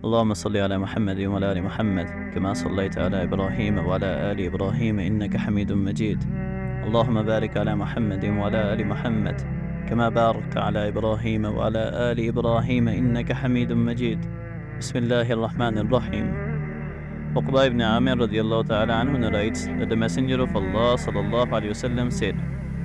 اللهم صل على محمد وعلى آل محمد كما صليت على إبراهيم وعلى آل إبراهيم إنك حميد مجيد. اللهم بارك على محمد وعلى آل محمد كما باركت على إبراهيم وعلى آل إبراهيم إنك حميد مجيد. بسم الله الرحمن الرحيم. Uqba ibn Amir radiallahu ta'ala anhu narrates that the Messenger of Allah sallallahu alayhi wasallam said,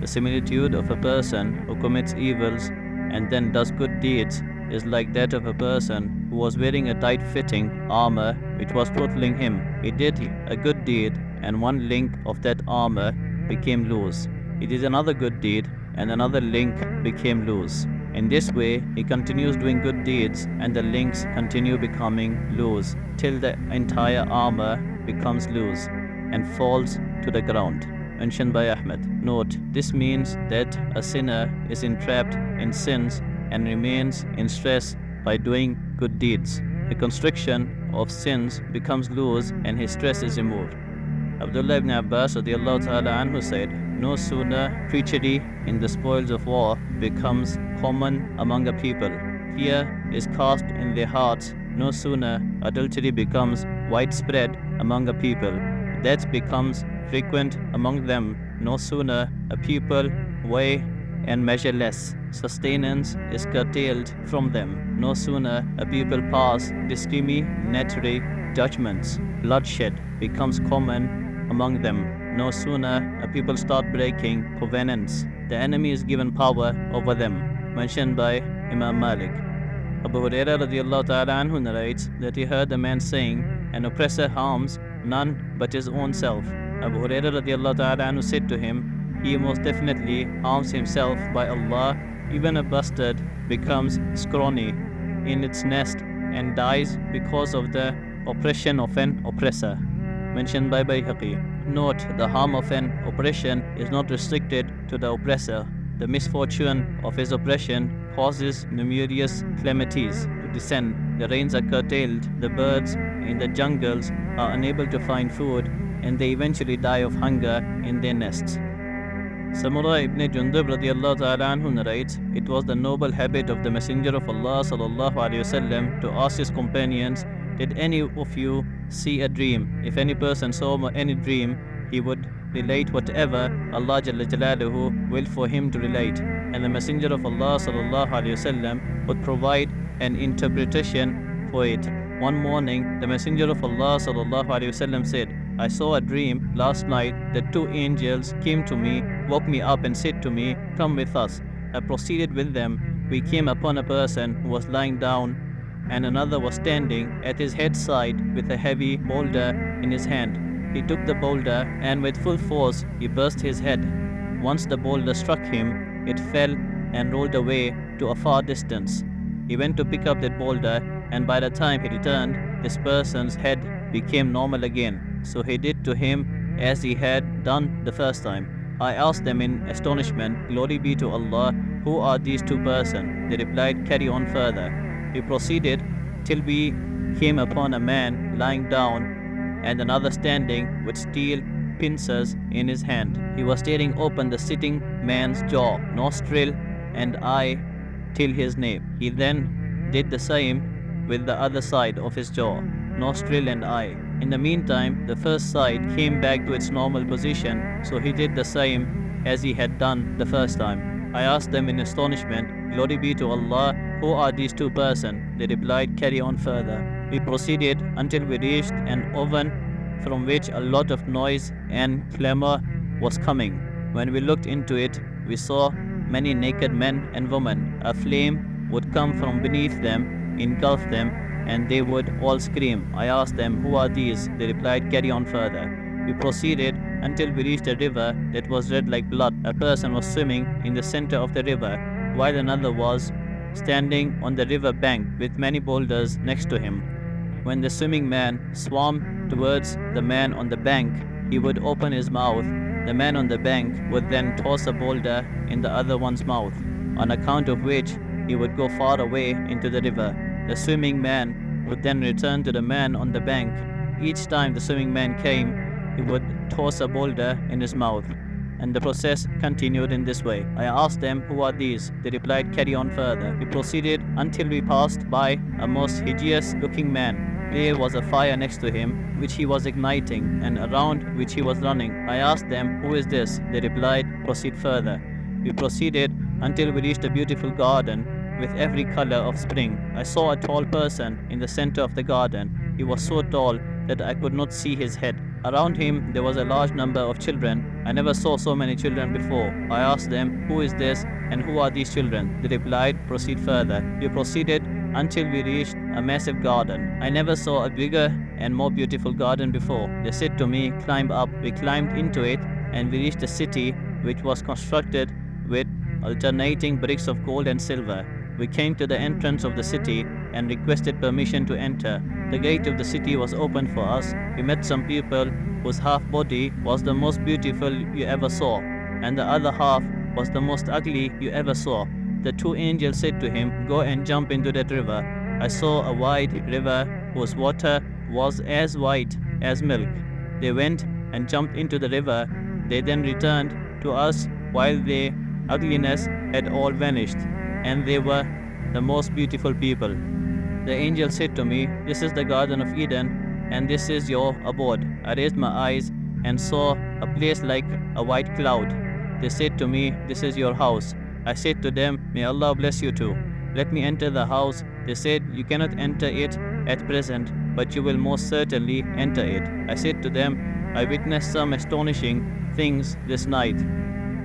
"The similitude of a person who commits evils and then does good deeds is like that of a person who was wearing a tight-fitting armor which was throttling him. He did a good deed and one link of that armor became loose. He did another good deed and another link became loose. In this way, he continues doing good deeds and the links continue becoming loose till the entire armor becomes loose and falls to the ground." Mentioned by Ahmed. Note, this means that a sinner is entrapped in sins and remains in stress by doing good deeds. The constriction of sins becomes loose and his stress is removed. Abdullah ibn Abbas radiallahu ta'ala anhu said, "No sooner treachery in the spoils of war becomes common among a people, fear is cast in their hearts, no sooner adultery becomes widespread among a people, death becomes frequent among them, no sooner a people weigh and measure less, sustenance is curtailed from them, no sooner a people pass discriminatory judgments, bloodshed becomes common among them, no sooner a people start breaking covenants, the enemy is given power over them." Mentioned by Imam Malik. Abu Hurairah radiallahu ta'ala anhu narrates that he heard a man saying, "An oppressor harms none but his own self." Abu Hurairah radiallahu ta'ala anhu said to him, "He most definitely harms himself by Allah. Even a bastard becomes scrawny in its nest and dies because of the oppression of an oppressor." Mentioned by Bayhaqi. Note, the harm of an oppression is not restricted to the oppressor. The misfortune of his oppression causes numerous calamities to descend. The rains are curtailed, the birds in the jungles are unable to find food, and they eventually die of hunger in their nests. Samurah ibn Jundub radiallahu ta'ala anhu narrates, "It was the noble habit of the Messenger of Allah sallallahu alayhi wasallam to ask his companions, 'Did any of you see a dream?' If any person saw any dream, he would relate whatever Allah Jalla Jalaluhu willed for him to relate, and the Messenger of Allah sallallahu alayhi wasallam would provide an interpretation for it. One morning, the Messenger of Allah sallallahu alayhi wasallam said, 'I saw a dream last night that two angels came to me, woke me up and said to me, "Come with us." I proceeded with them. We came upon a person who was lying down and another was standing at his head side with a heavy boulder in his hand. He took the boulder and with full force he burst his head. Once the boulder struck him, it fell and rolled away to a far distance. He went to pick up that boulder, and by the time he returned, this person's head became normal again. So he did to him as he had done the first time. I asked them in astonishment, "Glory be to Allah, who are these two persons?" They replied, "Carry on further." We proceeded till we came upon a man lying down and another standing with steel pincers in his hand. He was tearing open the sitting man's jaw, nostril and eye till his nape. He then did the same with the other side of his jaw, nostril and eye. In the meantime, the first side came back to its normal position, so he did the same as he had done the first time. I asked them in astonishment, "Glory be to Allah, who are these two persons?" They replied, "Carry on further." We proceeded until we reached an oven from which a lot of noise and clamor was coming. When we looked into it, we saw many naked men and women. A flame would come from beneath them, engulf them, and they would all scream. I asked them, "Who are these?" They replied, "Carry on further." We proceeded until we reached a river that was red like blood. A person was swimming in the center of the river, while another was standing on the river bank with many boulders next to him. When the swimming man swam towards the man on the bank, he would open his mouth. The man on the bank would then toss a boulder in the other one's mouth, on account of which he would go far away into the river. The swimming man would then return to the man on the bank. Each time the swimming man came, he would toss a boulder in his mouth. And the process continued in this way. I asked them, who are these? They replied, carry on further. We proceeded until we passed by a most hideous looking man. There was a fire next to him, which he was igniting, and around which he was running. I asked them, who is this? They replied, proceed further. We proceeded until we reached a beautiful garden with every color of spring. I saw a tall person in the center of the garden. He was so tall that I could not see his head. Around him there was a large number of children. I never saw so many children before. I asked them, who is this and who are these children? They replied, proceed further. We proceeded until we reached a massive garden. I never saw a bigger and more beautiful garden before. They said to me, climb up. We climbed into it and we reached a city which was constructed with alternating bricks of gold and silver. We came to the entrance of the city and requested permission to enter. The gate of the city was opened for us. We met some people whose half body was the most beautiful you ever saw, and the other half was the most ugly you ever saw. The two angels said to him, go and jump into that river. I saw a wide river whose water was as white as milk. They went and jumped into the river. They then returned to us while their ugliness had all vanished, and they were the most beautiful people. The angel said to me, this is the Garden of Eden, and this is your abode. I raised my eyes and saw a place like a white cloud. They said to me, this is your house. I said to them, may Allah bless you too. Let me enter the house. They said, you cannot enter it at present, but you will most certainly enter it. I said to them, I witnessed some astonishing things this night.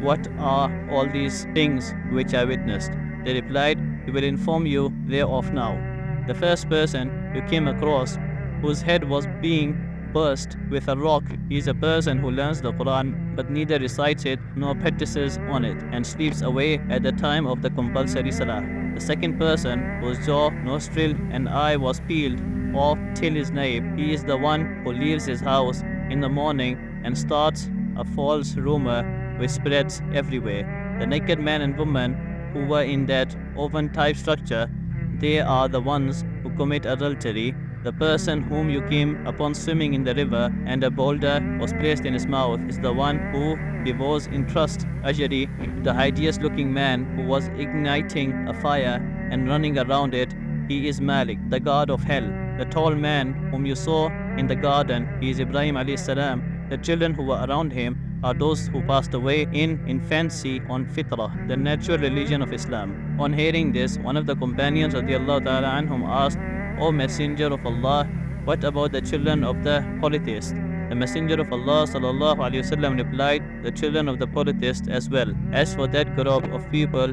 What are all these things which I witnessed? They replied, we will inform you thereof now. The first person you came across, whose head was being burst with a rock, he is a person who learns the Quran but neither recites it nor practices on it, and sleeps away at the time of the compulsory salah. The second person, whose jaw, nostril and eye was peeled off till his nape, he is the one who leaves his house in the morning and starts a false rumor which spreads everywhere. The naked man and woman who were in that oven-type structure, they are the ones who commit adultery. The person whom you came upon swimming in the river and a boulder was placed in his mouth is the one who devours in trust usury. The hideous-looking man who was igniting a fire and running around it, he is Malik, the god of hell. The tall man whom you saw in the garden, he is Ibrahim alayhi salam. The children who were around him are those who passed away in infancy on fitrah, the natural religion of Islam. On hearing this, one of the companions radiallahu ta'ala anhum asked, O Messenger of Allah, what about the children of the polytheists? The Messenger of Allah sallallahu alaihi wasallam replied, the children of the polytheists as well. As for that group of people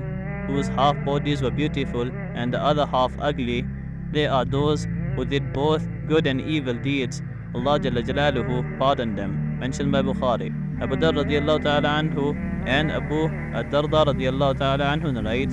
whose half bodies were beautiful and the other half ugly, they are those who did both good and evil deeds. Allah Jalla Jalaluhu pardoned them. Mentioned by Bukhari. Abu Dharr radiallahu ta'ala anhu and Abu ad-Darda radiallahu ta'ala anhu narrate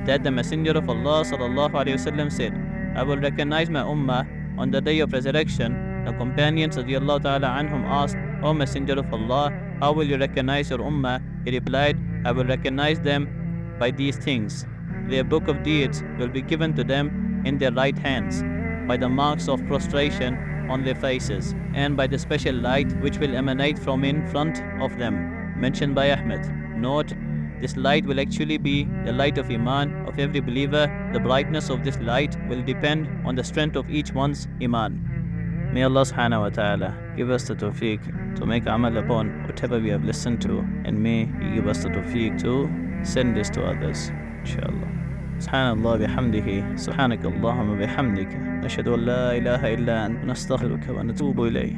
that the Messenger of Allah sallallahu alayhi wasallam said, I will recognize my ummah on the day of resurrection. The companions radiallahu ta'ala anhum asked, O Messenger of Allah, how will you recognize your ummah? He replied, I will recognize them by these things. Their book of deeds will be given to them in their right hands, by the marks of prostration on their faces, and by the special light which will emanate from in front of them. Mentioned by Ahmed. Note, this light will actually be the light of Iman of every believer. The brightness of this light will depend on the strength of each one's Iman. May Allah subhanahu wa ta'ala give us the tawfiq to make amal upon whatever we have listened to, and may He give us the tawfiq to send this to others, inshallah. Subhanallah bihamdihi, subhanakallahumma bihamdika, nashhadu an la ilaha illa anta, nastaghfiruka wa natubu ilayh.